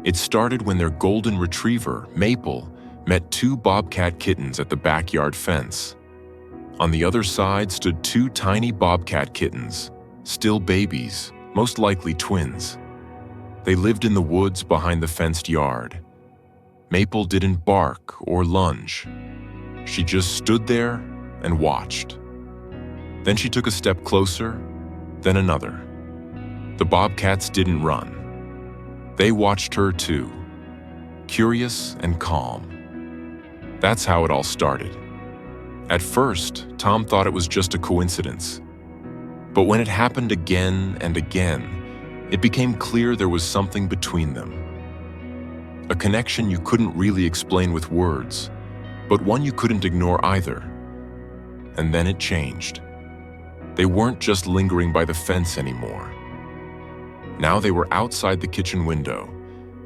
It started when their golden retriever, Maple, met two bobcat kittens at the backyard fence. On the other side stood two tiny bobcat kittens, still babies, most likely twins. They lived in the woods behind the fenced yard. Maple didn't bark or lunge. She just stood there and watched. Then she took a step closer, then another. The bobcats didn't run. They watched her too, curious and calm. That's how it all started. At first, Tom thought it was just a coincidence. But when it happened again and again, it became clear there was something between them. A connection you couldn't really explain with words, but one you couldn't ignore either. And then it changed. They weren't just lingering by the fence anymore. Now they were outside the kitchen window,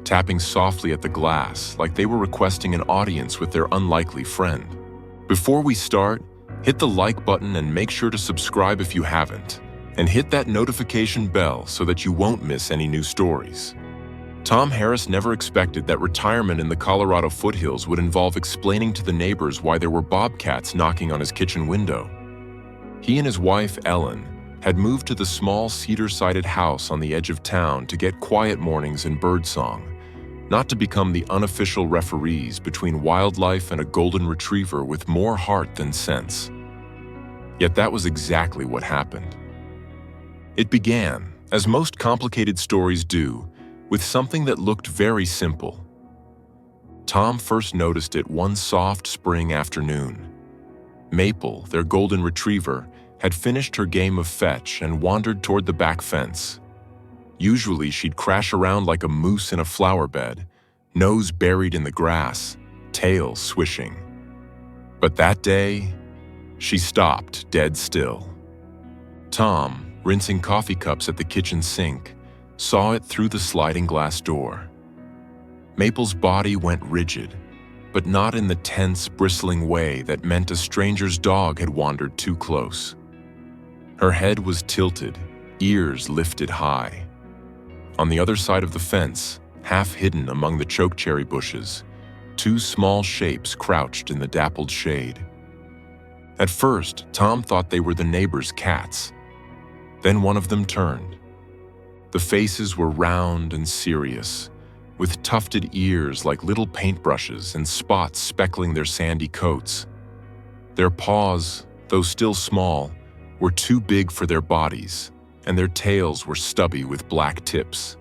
tapping softly at the glass like they were requesting an audience with their unlikely friend. Before we start, hit the like button and make sure to subscribe if you haven't, and hit that notification bell so that you won't miss any new stories. Tom Harris never expected that retirement in the Colorado foothills would involve explaining to the neighbors why there were bobcats knocking on his kitchen window. He and his wife, Ellen, had moved to the small cedar-sided house on the edge of town to get quiet mornings and birdsong, not to become the unofficial referees between wildlife and a golden retriever with more heart than sense. Yet that was exactly what happened. It began, as most complicated stories do, with something that looked very simple. Tom first noticed it one soft spring afternoon. Maple, their golden retriever, had finished her game of fetch and wandered toward the back fence. Usually she'd crash around like a moose in a flower bed, nose buried in the grass, tail swishing. But that day, she stopped dead still. Tom, rinsing coffee cups at the kitchen sink, saw it through the sliding glass door. Maple's body went rigid, but not in the tense, bristling way that meant a stranger's dog had wandered too close. Her head was tilted, ears lifted high. On the other side of the fence, half hidden among the chokecherry bushes, two small shapes crouched in the dappled shade. At first, Tom thought they were the neighbor's cats. Then one of them turned. The faces were round and serious, with tufted ears like little paintbrushes and spots speckling their sandy coats. Their paws, though still small, were too big for their bodies, and their tails were stubby with black tips.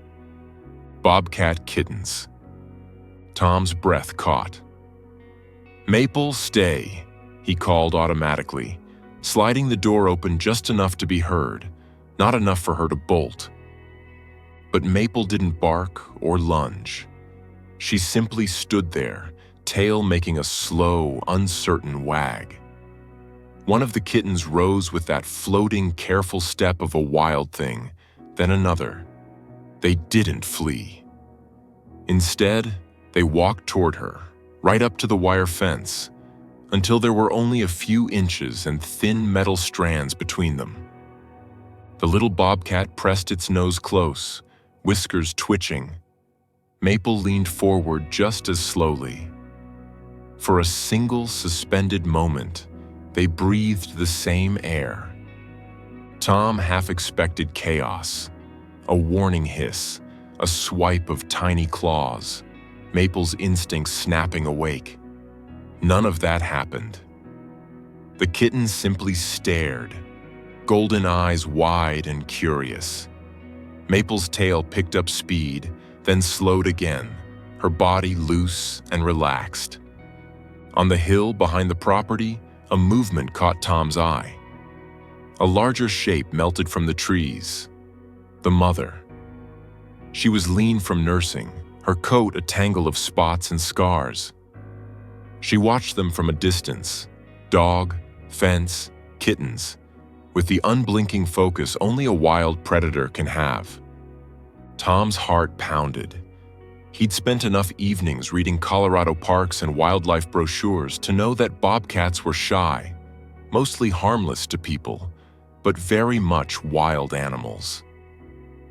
Bobcat kittens. Tom's breath caught. "Maple, stay," he called automatically, sliding the door open just enough to be heard, not enough for her to bolt. But Maple didn't bark or lunge. She simply stood there, tail making a slow, uncertain wag. One of the kittens rose with that floating, careful step of a wild thing, then another. They didn't flee. Instead, they walked toward her, right up to the wire fence, until there were only a few inches and thin metal strands between them. The little bobcat pressed its nose close, whiskers twitching. Maple leaned forward just as slowly. For a single suspended moment, they breathed the same air. Tom half expected chaos, a warning hiss, a swipe of tiny claws, Maple's instincts snapping awake. None of that happened. The kitten simply stared, golden eyes wide and curious. Maple's tail picked up speed, then slowed again, her body loose and relaxed. On the hill behind the property, a movement caught Tom's eye. A larger shape melted from the trees. The mother. She was lean from nursing, her coat a tangle of spots and scars. She watched them from a distance, dog, fence, kittens, with the unblinking focus only a wild predator can have. Tom's heart pounded. He'd spent enough evenings reading Colorado parks and wildlife brochures to know that bobcats were shy, mostly harmless to people, but very much wild animals.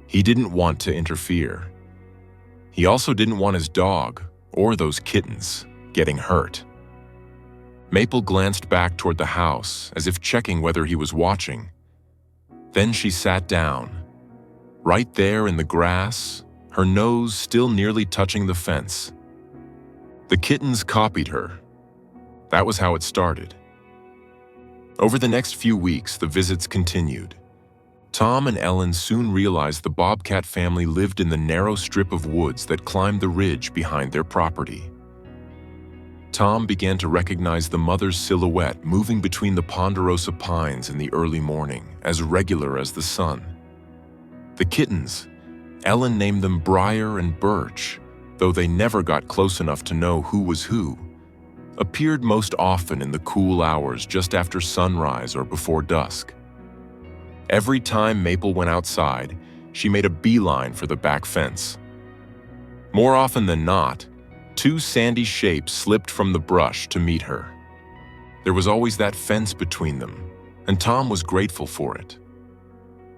He didn't want to interfere. He also didn't want his dog, or those kittens, getting hurt. Maple glanced back toward the house, as if checking whether he was watching. Then she sat down. Right there in the grass, her nose still nearly touching the fence. The kittens copied her. That was how it started. Over the next few weeks, the visits continued. Tom and Ellen soon realized the Bobcat family lived in the narrow strip of woods that climbed the ridge behind their property. Tom began to recognize the mother's silhouette moving between the ponderosa pines in the early morning, as regular as the sun. The kittens, Ellen named them Briar and Birch, though they never got close enough to know who was who, appeared most often in the cool hours just after sunrise or before dusk. Every time Maple went outside, she made a beeline for the back fence. More often than not, two sandy shapes slipped from the brush to meet her. There was always that fence between them, and Tom was grateful for it.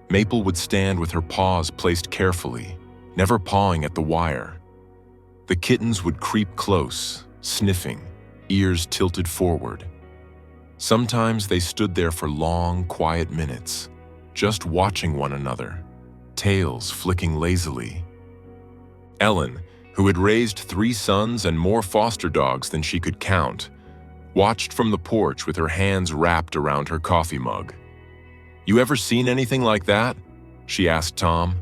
Maple would stand with her paws placed carefully, never pawing at the wire. The kittens would creep close, sniffing, ears tilted forward. Sometimes they stood there for long, quiet minutes, just watching one another, tails flicking lazily. Ellen, who had raised 3 sons and more foster dogs than she could count, watched from the porch with her hands wrapped around her coffee mug. "You ever seen anything like that?" she asked Tom.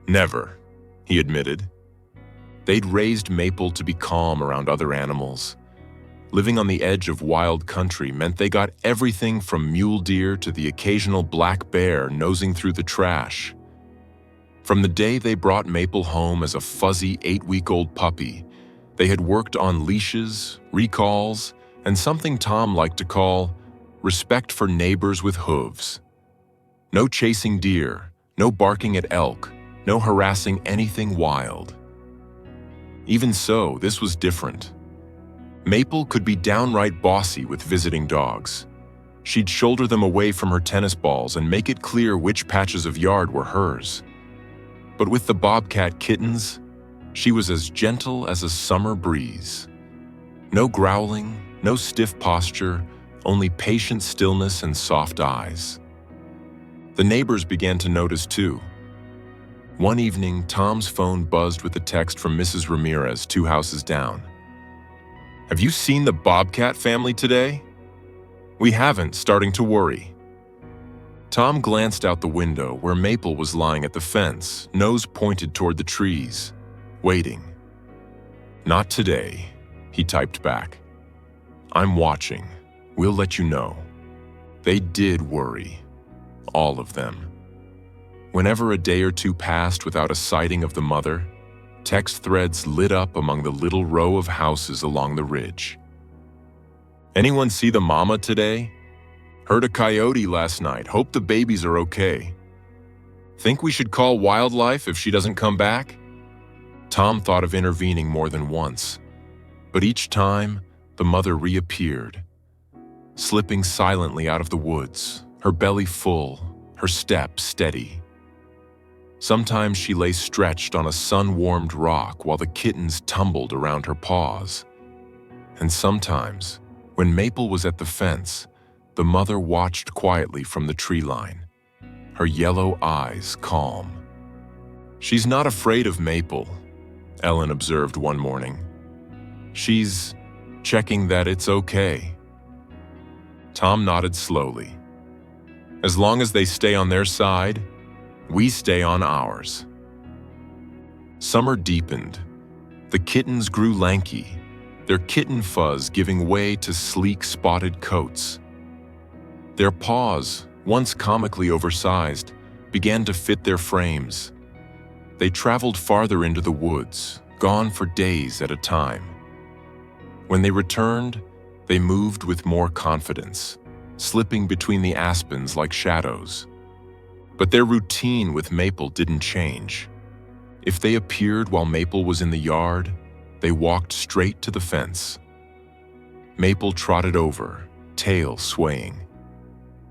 "Never," he admitted. They'd raised Maple to be calm around other animals. Living on the edge of wild country meant they got everything from mule deer to the occasional black bear nosing through the trash. From the day they brought Maple home as a fuzzy 8-week-old puppy, they had worked on leashes, recalls, and something Tom liked to call respect for neighbors with hooves. No chasing deer, no barking at elk, no harassing anything wild. Even so, this was different. Maple could be downright bossy with visiting dogs. She'd shoulder them away from her tennis balls and make it clear which patches of yard were hers. But with the Bobcat kittens, she was as gentle as a summer breeze. No growling, no stiff posture, only patient stillness and soft eyes. The neighbors began to notice too. One evening, Tom's phone buzzed with a text from Mrs. Ramirez 2 houses down. "Have you seen the Bobcat family today?" "We haven't, starting to worry." Tom glanced out the window where Maple was lying at the fence, nose pointed toward the trees, waiting. "Not today," he typed back. "I'm watching. We'll let you know." They did worry. All of them. Whenever a day or two passed without a sighting of the mother, text threads lit up among the little row of houses along the ridge. "Anyone see the mama today? Heard a coyote last night. Hope the babies are okay. Think we should call wildlife if she doesn't come back?" Tom thought of intervening more than once, but each time the mother reappeared, slipping silently out of the woods, her belly full, her step steady. Sometimes she lay stretched on a sun-warmed rock while the kittens tumbled around her paws. And sometimes, when Maple was at the fence, the mother watched quietly from the tree line, her yellow eyes calm. "She's not afraid of Maple," Ellen observed one morning. "She's checking that it's okay." Tom nodded slowly. "As long as they stay on their side, we stay on ours." Summer deepened. The kittens grew lanky, their kitten fuzz giving way to sleek spotted coats. Their paws, once comically oversized, began to fit their frames. They traveled farther into the woods, gone for days at a time. When they returned, they moved with more confidence, slipping between the aspens like shadows. But their routine with Maple didn't change. If they appeared while Maple was in the yard, they walked straight to the fence. Maple trotted over, tail swaying.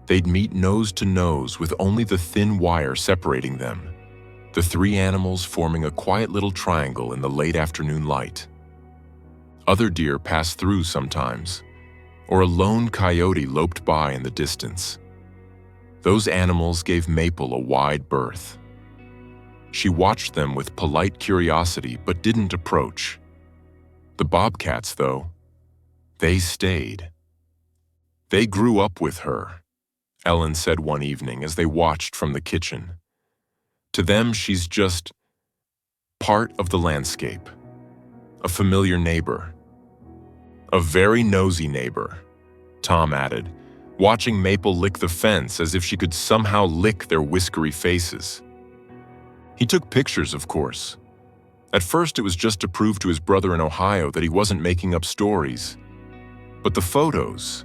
They'd meet nose to nose with only the thin wire separating them, the three animals forming a quiet little triangle in the late afternoon light. Other deer passed through sometimes, or a lone coyote loped by in the distance. Those animals gave Maple a wide berth. She watched them with polite curiosity but didn't approach. The bobcats, though, they stayed. They grew up with her, Ellen said one evening as they watched from the kitchen. To them, she's just part of the landscape, a familiar neighbor. A very nosy neighbor, Tom added, watching Maple lick the fence as if she could somehow lick their whiskery faces. He took pictures, of course. At first, it was just to prove to his brother in Ohio that he wasn't making up stories. But the photos,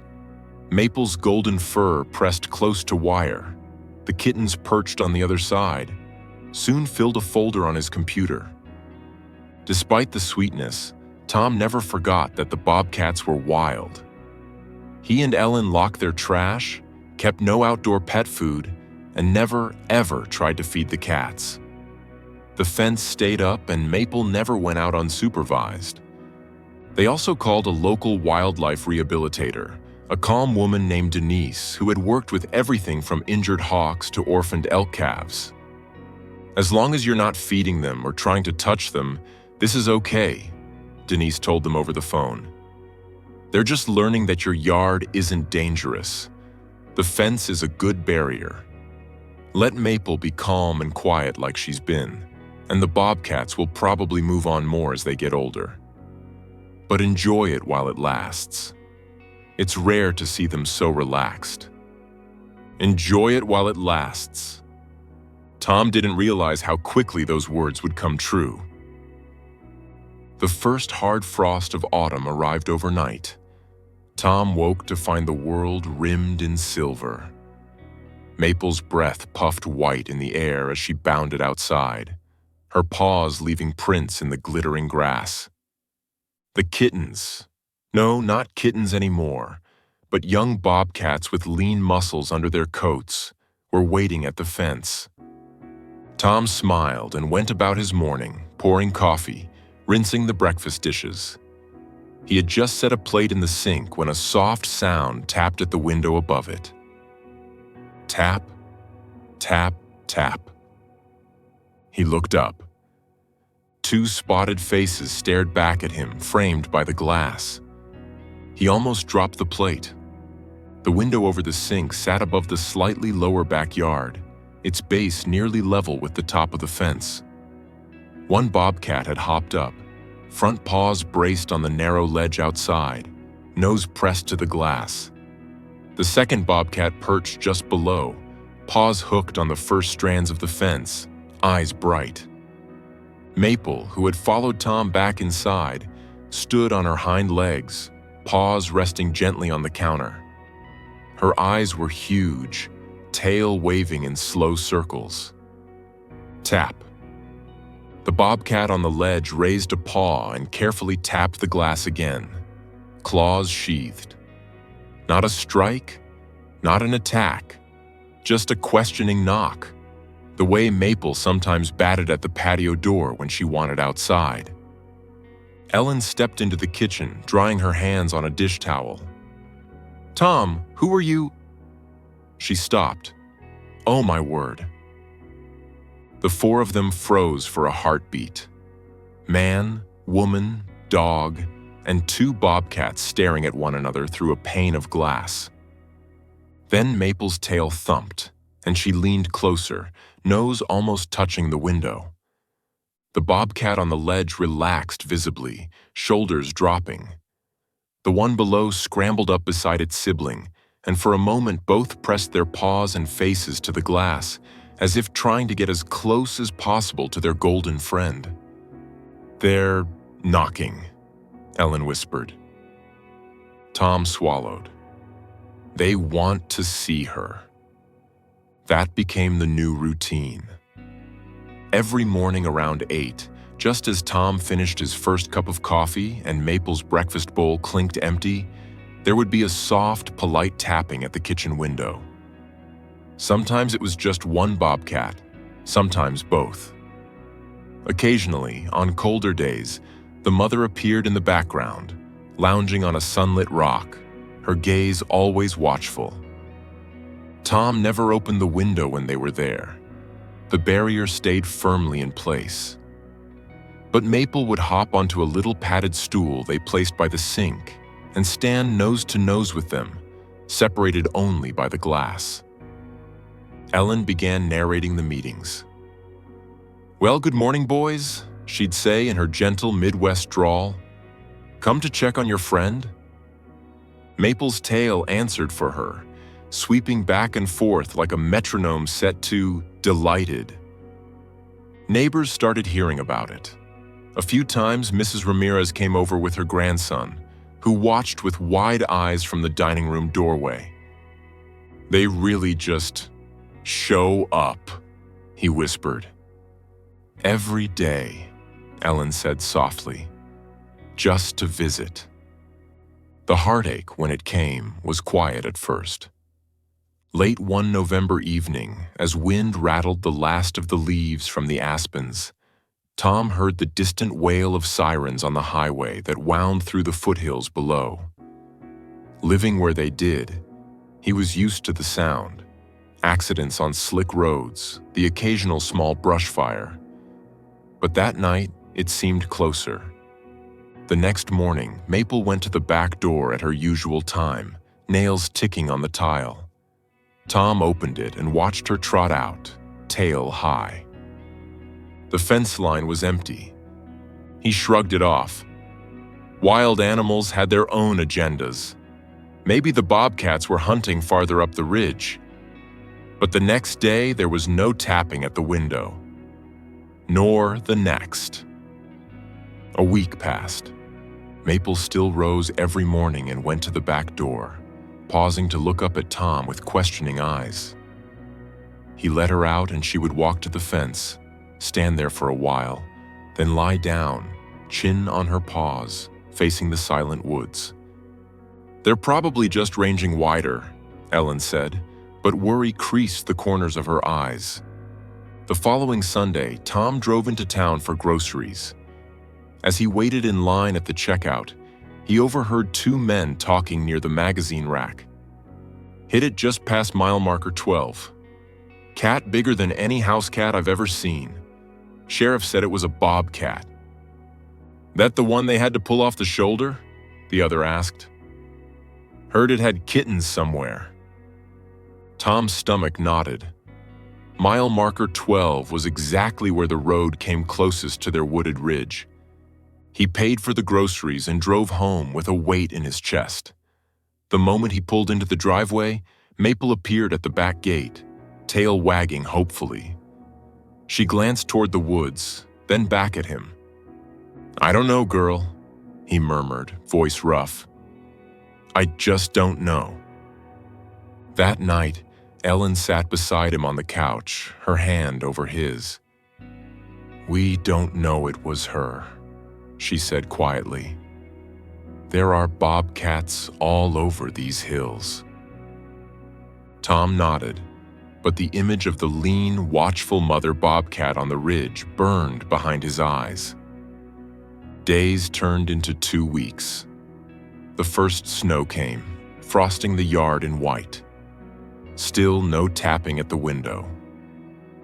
Maple's golden fur pressed close to wire, the kittens perched on the other side, soon filled a folder on his computer. Despite the sweetness, Tom never forgot that the bobcats were wild. He and Ellen locked their trash, kept no outdoor pet food, and never, ever tried to feed the cats. The fence stayed up and Maple never went out unsupervised. They also called a local wildlife rehabilitator, a calm woman named Denise who had worked with everything from injured hawks to orphaned elk calves. As long as you're not feeding them or trying to touch them, this is okay, Denise told them over the phone. They're just learning that your yard isn't dangerous. The fence is a good barrier. Let Maple be calm and quiet like she's been, and the bobcats will probably move on more as they get older. But enjoy it while it lasts. It's rare to see them so relaxed. Enjoy it while it lasts. Tom didn't realize how quickly those words would come true. The first hard frost of autumn arrived overnight. Tom woke to find the world rimmed in silver. Maple's breath puffed white in the air as she bounded outside, her paws leaving prints in the glittering grass. The kittens, no, not kittens anymore, but young bobcats with lean muscles under their coats, were waiting at the fence. Tom smiled and went about his morning, pouring coffee, rinsing the breakfast dishes. He had just set a plate in the sink when a soft sound tapped at the window above it. Tap, tap, tap. He looked up. Two spotted faces stared back at him, framed by the glass. He almost dropped the plate. The window over the sink sat above the slightly lower backyard, its base nearly level with the top of the fence. One bobcat had hopped up, front paws braced on the narrow ledge outside, nose pressed to the glass. The second bobcat perched just below, paws hooked on the first strands of the fence, eyes bright. Maple, who had followed Tom back inside, stood on her hind legs, paws resting gently on the counter. Her eyes were huge, tail waving in slow circles. Tap. The bobcat on the ledge raised a paw and carefully tapped the glass again, claws sheathed. Not a strike, not an attack, just a questioning knock, the way Maple sometimes batted at the patio door when she wanted outside. Ellen stepped into the kitchen, drying her hands on a dish towel. "Tom, who are you?" She stopped. Oh my word. The four of them froze for a heartbeat. Man, woman, dog, and two bobcats staring at one another through a pane of glass. Then Maple's tail thumped, and she leaned closer, nose almost touching the window. The bobcat on the ledge relaxed visibly, shoulders dropping. The one below scrambled up beside its sibling, and for a moment both pressed their paws and faces to the glass, as if trying to get as close as possible to their golden friend. "They're knocking," Ellen whispered. Tom swallowed. They want to see her. That became the new routine. Every morning around 8, just as Tom finished his first cup of coffee and Maple's breakfast bowl clinked empty, there would be a soft, polite tapping at the kitchen window. Sometimes it was just one bobcat, sometimes both. Occasionally, on colder days, the mother appeared in the background, lounging on a sunlit rock, her gaze always watchful. Tom never opened the window when they were there. The barrier stayed firmly in place. But Maple would hop onto a little padded stool they placed by the sink and stand nose to nose with them, separated only by the glass. Ellen began narrating the meetings. "Well, good morning, boys," she'd say in her gentle Midwest drawl. "Come to check on your friend?" Maple's tail answered for her, sweeping back and forth like a metronome set to "delighted." Neighbors started hearing about it. A few times, Mrs. Ramirez came over with her grandson, who watched with wide eyes from the dining room doorway. "They really just show up," he whispered. "Every day," Ellen said softly, "just to visit." The heartache, when it came, was quiet at first. Late one November evening, as wind rattled the last of the leaves from the aspens, Tom heard the distant wail of sirens on the highway that wound through the foothills below. Living where they did, he was used to the sound: accidents on slick roads, the occasional small brush fire. But that night, it seemed closer. The next morning, Maple went to the back door at her usual time, nails ticking on the tile. Tom opened it and watched her trot out, tail high. The fence line was empty. He shrugged it off. Wild animals had their own agendas. Maybe the Bobcats were hunting farther up the ridge. But the next day, there was no tapping at the window. Nor the next. A week passed. Maple still rose every morning and went to the back door, pausing to look up at Tom with questioning eyes. He let her out and she would walk to the fence, stand there for a while, then lie down, chin on her paws, facing the silent woods. "They're probably just ranging wider," Ellen said, but worry creased the corners of her eyes. The following Sunday, Tom drove into town for groceries. As he waited in line at the checkout, he overheard two men talking near the magazine rack. "Hit it just past mile marker 12. Cat bigger than any house cat I've ever seen. Sheriff said it was a bobcat." "That the one they had to pull off the shoulder?" the other asked. "Heard it had kittens somewhere." Tom's stomach knotted. Mile marker 12 was exactly where the road came closest to their wooded ridge. He paid for the groceries and drove home with a weight in his chest. The moment he pulled into the driveway, Maple appeared at the back gate, tail wagging hopefully. She glanced toward the woods, then back at him. "I don't know, girl," he murmured, voice rough. "I just don't know." That night, Ellen sat beside him on the couch, her hand over his. "We don't know it was her," she said quietly. "There are bobcats all over these hills." Tom nodded, but the image of the lean, watchful mother bobcat on the ridge burned behind his eyes. Days turned into 2 weeks. The first snow came, frosting the yard in white. Still no tapping at the window.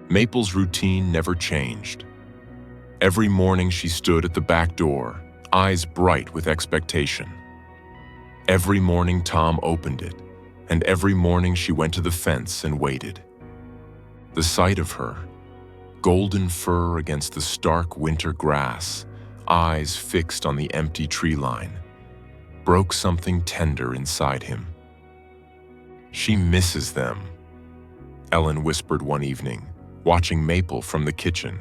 Maple's routine never changed. Every morning she stood at the back door, eyes bright with expectation. Every morning Tom opened it, and every morning she went to the fence and waited. The sight of her, golden fur against the stark winter grass, eyes fixed on the empty tree line, broke something tender inside him. "She misses them," Ellen whispered one evening, watching Maple from the kitchen.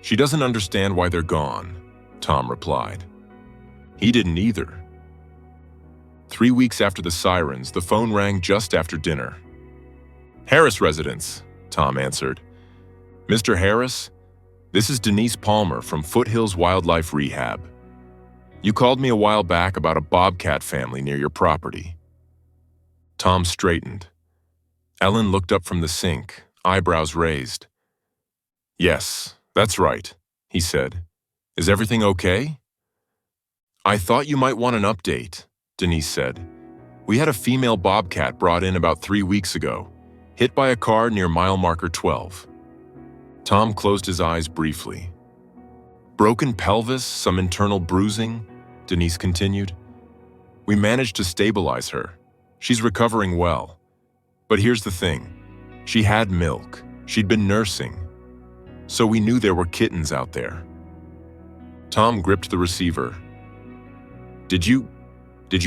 "She doesn't understand why they're gone," Tom replied. He didn't either. 3 weeks after the sirens, the phone rang just after dinner. "Harris residence," Tom answered. "Mr. Harris, this is Denise Palmer from Foothills Wildlife Rehab. You called me a while back about a bobcat family near your property." Tom straightened. Ellen looked up from the sink, eyebrows raised. "Yes, That's right, he said. Is everything okay? I thought you might want an update, Denise said. We had a female bobcat brought in about 3 weeks ago, hit by a car near mile marker 12. Tom closed his eyes briefly. Broken pelvis, some internal bruising, Denise continued. We managed to stabilize her. She's recovering well. But here's the thing. She had milk. She'd been nursing. So we knew there were kittens out there. Tom gripped the receiver. Did you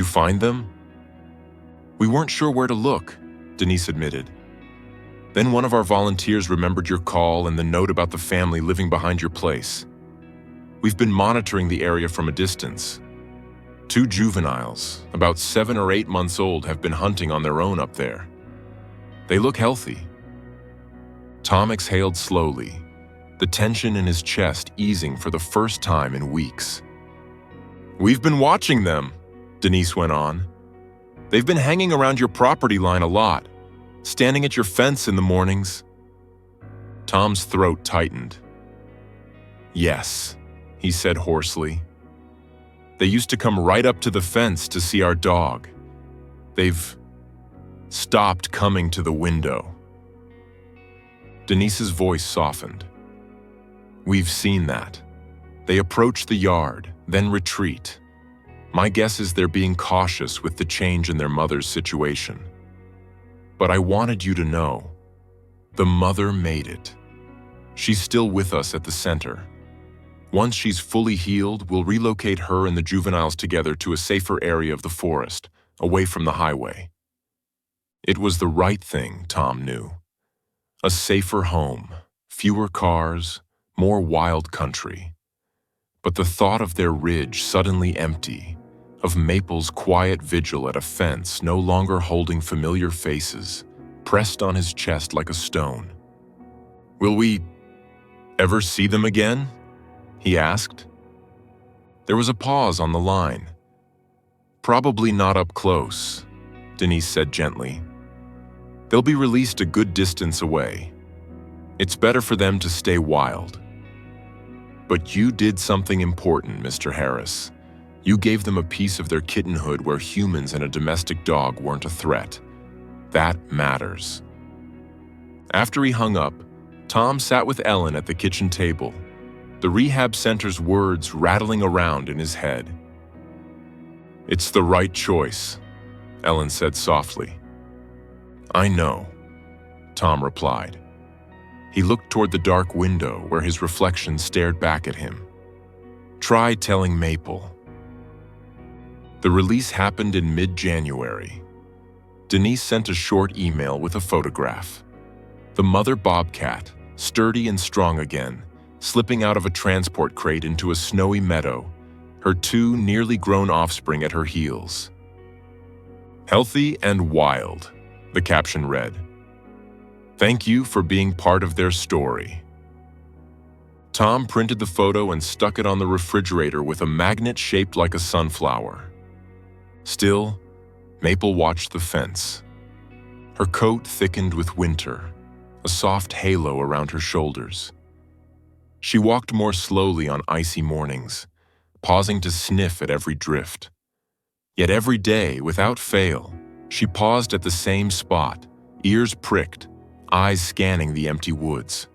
find them? We weren't sure where to look, Denise admitted. Then one of our volunteers remembered your call and the note about the family living behind your place. We've been monitoring the area from a distance. 2 juveniles, about 7 or 8 months old, have been hunting on their own up there. They look healthy. Tom exhaled slowly, the tension in his chest easing for the first time in weeks. We've been watching them, Denise went on. They've been hanging around your property line a lot, standing at your fence in the mornings. Tom's throat tightened. Yes, he said hoarsely. They used to come right up to the fence to see our dog. They've stopped coming to the window. Denise's voice softened. We've seen that. They approach the yard, then retreat. My guess is they're being cautious with the change in their mother's situation. But I wanted you to know, the mother made it. She's still with us at the center. Once she's fully healed, we'll relocate her and the juveniles together to a safer area of the forest, away from the highway. It was the right thing, Tom knew. A safer home, fewer cars, more wild country. But the thought of their ridge suddenly empty, of Maple's quiet vigil at a fence no longer holding familiar faces, pressed on his chest like a stone. Will we ever see them again? He asked. There was a pause on the line. Probably not up close, Denise said gently. They'll be released a good distance away. It's better for them to stay wild. But you did something important, Mr. Harris. You gave them a piece of their kittenhood where humans and a domestic dog weren't a threat. That matters. After he hung up, Tom sat with Ellen at the kitchen table, the rehab center's words rattling around in his head. It's the right choice, Ellen said softly. I know, Tom replied. He looked toward the dark window where his reflection stared back at him. Try telling Maple. The release happened in mid-January. Denise sent a short email with a photograph. The mother bobcat, sturdy and strong again, slipping out of a transport crate into a snowy meadow, her 2 nearly grown offspring at her heels. Healthy and wild, the caption read. Thank you for being part of their story. Tom printed the photo and stuck it on the refrigerator with a magnet shaped like a sunflower. Still, Maple watched the fence. Her coat thickened with winter, a soft halo around her shoulders. She walked more slowly on icy mornings, pausing to sniff at every drift. Yet every day, without fail, she paused at the same spot, ears pricked, eyes scanning the empty woods.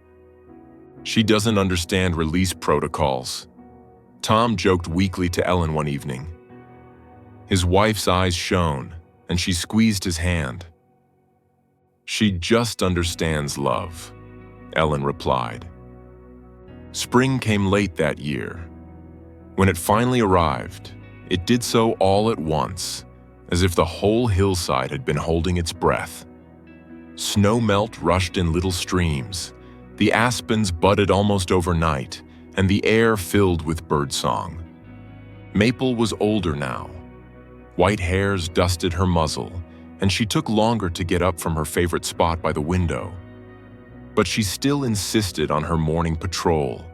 She doesn't understand release protocols. Tom joked weakly to Ellen one evening. His wife's eyes shone, and she squeezed his hand. She just understands love, Ellen replied. Spring came late that year. When it finally arrived, it did so all at once, as if the whole hillside had been holding its breath. Snow melt rushed in little streams, the aspens budded almost overnight, and the air filled with birdsong. Maple was older now. White hairs dusted her muzzle, and she took longer to get up from her favorite spot by the window. But she still insisted on her morning patrol,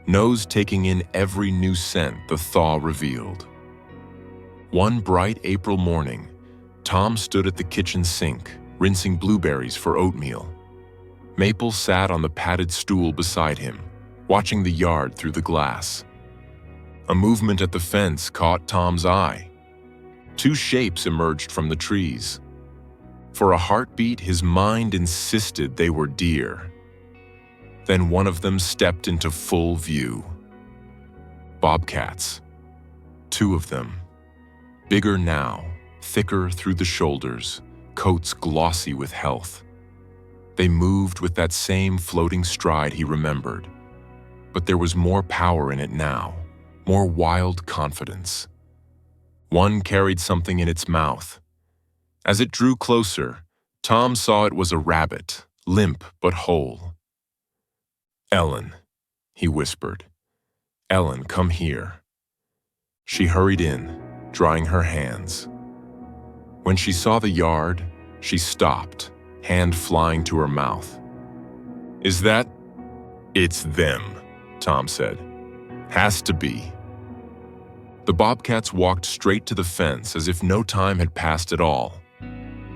nose taking in every new scent the thaw revealed. One bright April morning, Tom stood at the kitchen sink, rinsing blueberries for oatmeal. Maple sat on the padded stool beside him, watching the yard through the glass. A movement at the fence caught Tom's eye. Two shapes emerged from the trees. For a heartbeat, his mind insisted they were deer. Then one of them stepped into full view. Bobcats. Two of them. Bigger now, thicker through the shoulders, coats glossy with health. They moved with that same floating stride he remembered. But there was more power in it now, more wild confidence. One carried something in its mouth. As it drew closer, Tom saw it was a rabbit, limp but whole. "Ellen," he whispered. "Ellen, come here." She hurried in, drying her hands. When she saw the yard, she stopped, hand flying to her mouth. "Is that—" "It's them," Tom said. "Has to be." The Bobcats walked straight to the fence as if no time had passed at all.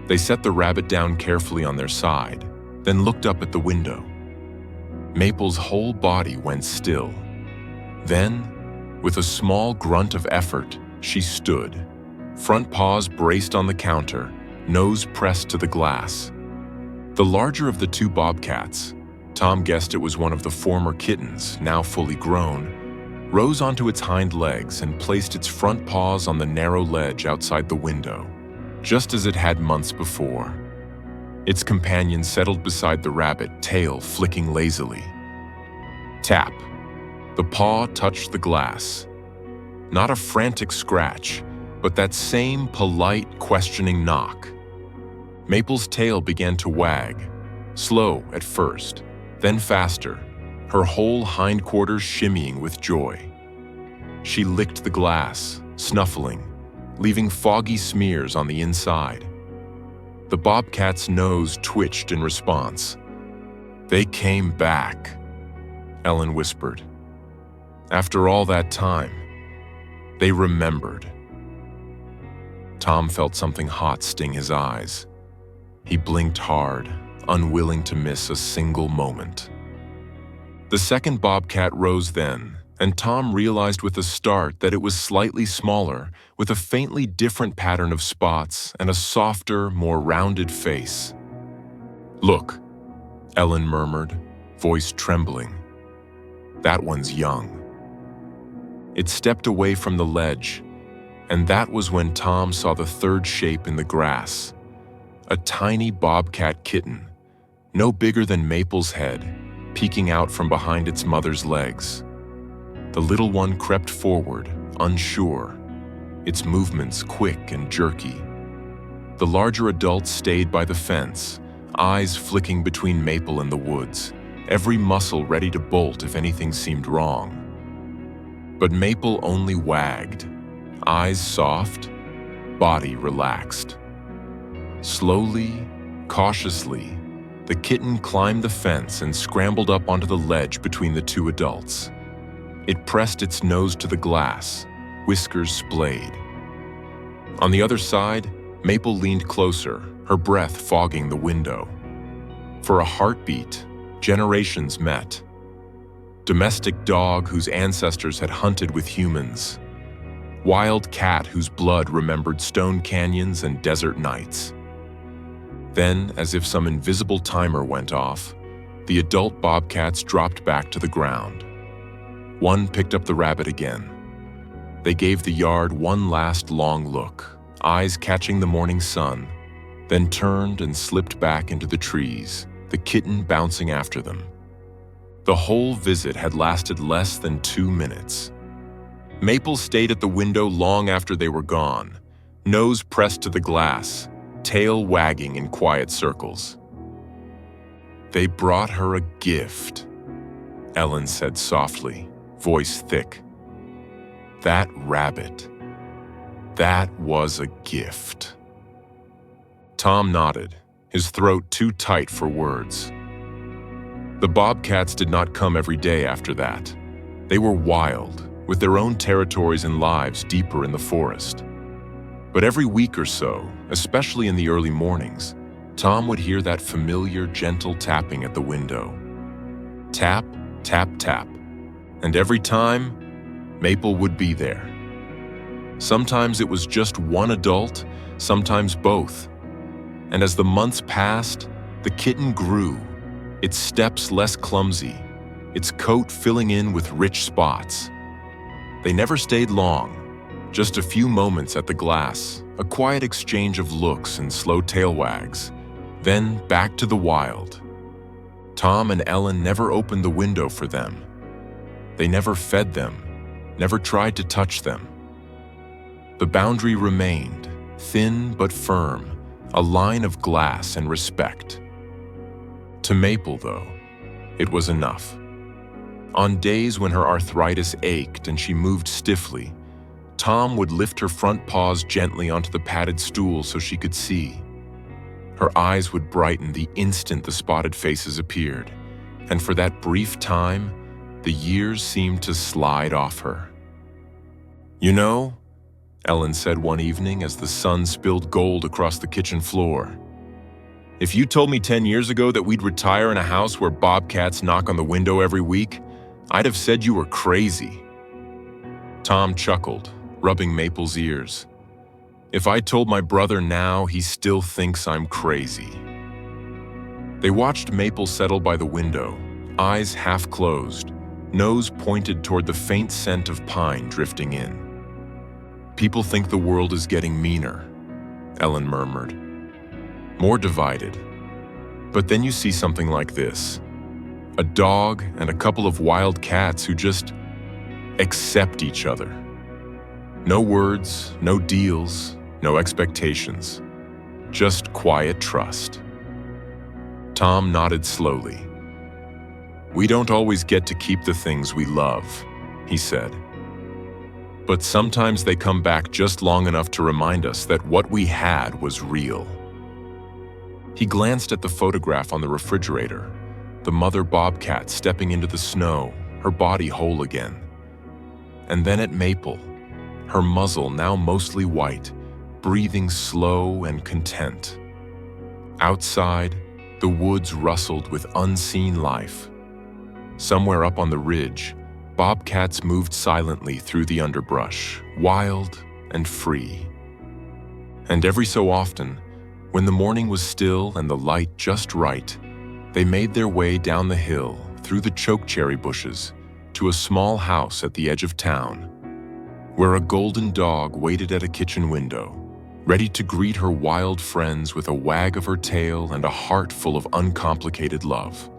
They set the rabbit down carefully on their side, then looked up at the window. Maple's whole body went still. Then, with a small grunt of effort, she stood, front paws braced on the counter, nose pressed to the glass. The larger of the two Bobcats, Tom guessed it was one of the former kittens, now fully grown, rose onto its hind legs and placed its front paws on the narrow ledge outside the window, just as it had months before. Its companion settled beside the rabbit, tail flicking lazily. Tap. The paw touched the glass. Not a frantic scratch, but that same polite, questioning knock. Maple's tail began to wag, slow at first, then faster, her whole hindquarters shimmying with joy. She licked the glass, snuffling, leaving foggy smears on the inside. The Bobcat's nose twitched in response. "They came back," Ellen whispered. "After all that time, they remembered." Tom felt something hot sting his eyes. He blinked hard, unwilling to miss a single moment. The second Bobcat rose then, and Tom realized with a start that it was slightly smaller, with a faintly different pattern of spots and a softer, more rounded face. "Look," Ellen murmured, voice trembling. "That one's young." It stepped away from the ledge, and that was when Tom saw the third shape in the grass. A tiny Bobcat kitten, no bigger than Maple's head, peeking out from behind its mother's legs. The little one crept forward, unsure, its movements quick and jerky. The larger adult stayed by the fence, eyes flicking between Maple and the woods, every muscle ready to bolt if anything seemed wrong. But Maple only wagged, eyes soft, body relaxed. Slowly, cautiously, the kitten climbed the fence and scrambled up onto the ledge between the two adults. It pressed its nose to the glass, whiskers splayed. On the other side, Maple leaned closer, her breath fogging the window. For a heartbeat, generations met. Domestic dog whose ancestors had hunted with humans. Wild cat whose blood remembered stone canyons and desert nights. Then, as if some invisible timer went off, the adult Bobcats dropped back to the ground. One picked up the rabbit again. They gave the yard one last long look, eyes catching the morning sun, then turned and slipped back into the trees, the kitten bouncing after them. The whole visit had lasted less than 2 minutes. Maple stayed at the window long after they were gone, nose pressed to the glass, tail wagging in quiet circles. "They brought her a gift," Ellen said softly, voice thick. "That rabbit. That was a gift." Tom nodded, his throat too tight for words. The Bobcats did not come every day after that. They were wild, with their own territories and lives deeper in the forest. But every week or so, especially in the early mornings, Tom would hear that familiar, gentle tapping at the window. Tap, tap, tap, And every time, Maple would be there. Sometimes it was just one adult, sometimes both. And as the months passed, the kitten grew, its steps less clumsy, its coat filling in with rich spots. They never stayed long, just a few moments at the glass, a quiet exchange of looks and slow tail wags, then back to the wild. Tom and Ellen never opened the window for them. They never fed them, never tried to touch them. The boundary remained, thin but firm, a line of glass and respect. To Maple, though, it was enough. On days when her arthritis ached and she moved stiffly, Tom would lift her front paws gently onto the padded stool so she could see. Her eyes would brighten the instant the spotted faces appeared, and for that brief time, the years seemed to slide off her. "You know," Ellen said one evening as the sun spilled gold across the kitchen floor, "if you told me 10 years ago that we'd retire in a house where bobcats knock on the window every week, I'd have said you were crazy." Tom chuckled, rubbing Maple's ears. "If I told my brother now, he still thinks I'm crazy." They watched Maple settle by the window, eyes half closed, nose pointed toward the faint scent of pine drifting in. "People think the world is getting meaner," Ellen murmured. "More divided. But then you see something like this. A dog and a couple of wild cats who just accept each other. No words, no deals, no expectations. Just quiet trust." Tom nodded slowly. "We don't always get to keep the things we love," he said. "But sometimes they come back just long enough to remind us that what we had was real." He glanced at the photograph on the refrigerator, the mother bobcat stepping into the snow, her body whole again. And then at Maple, her muzzle now mostly white, breathing slow and content. Outside, the woods rustled with unseen life. Somewhere up on the ridge, bobcats moved silently through the underbrush, wild and free. And every so often, when the morning was still and the light just right, they made their way down the hill, through the chokecherry bushes, to a small house at the edge of town, where a golden dog waited at a kitchen window, ready to greet her wild friends with a wag of her tail and a heart full of uncomplicated love.